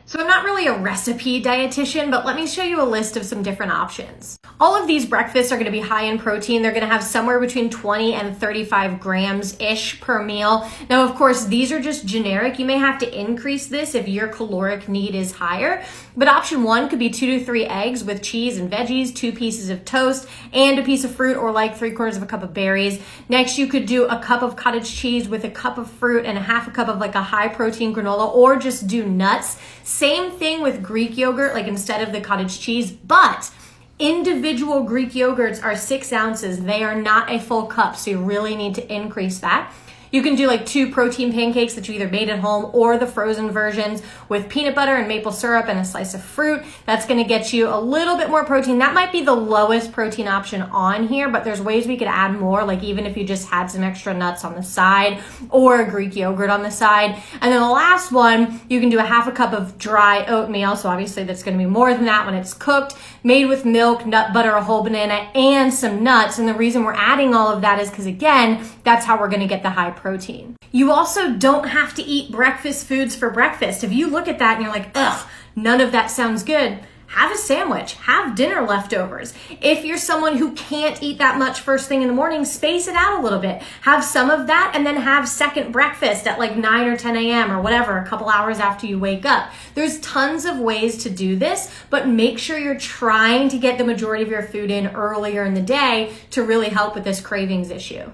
So I'm not really a recipe dietitian, but let me show you a list of some different options. All of these breakfasts are going to be high in protein. They're going to have somewhere between 20 and 35 grams-ish per meal. Now, of course, these are just generic. You may have to increase this if your caloric need is higher. But option one could be 2 to 3 eggs with cheese and veggies, 2 pieces of toast, and a piece of fruit, or like 3/4 of a cup of berries. Next, you could do a cup of cottage cheese with a cup of fruit and a half a cup of like a high protein granola, or just do nuts. Same thing with Greek yogurt, like instead of the cottage cheese, but individual Greek yogurts are 6 ounces. They are not a full cup, so you really need to increase that. You can do like 2 protein pancakes that you either made at home or the frozen versions with peanut butter and maple syrup and a slice of fruit. That's going to get you a little bit more protein. That might be the lowest protein option on here, but there's ways we could add more, like even if you just had some extra nuts on the side or a Greek yogurt on the side. And then the last one, you can do a half a cup of dry oatmeal. So obviously that's going to be more than that when it's cooked, made with milk, nut butter, a whole banana, and some nuts. And the reason we're adding all of that is because, again, that's how we're going to get the high protein. You also don't have to eat breakfast foods for breakfast. If you look at that and you're like, ugh, none of that sounds good, have a sandwich, have dinner leftovers. If you're someone who can't eat that much first thing in the morning, space it out a little bit. Have some of that and then have second breakfast at like 9 or 10 a.m. or whatever, a couple hours after you wake up. There's tons of ways to do this, but make sure you're trying to get the majority of your food in earlier in the day to really help with this cravings issue.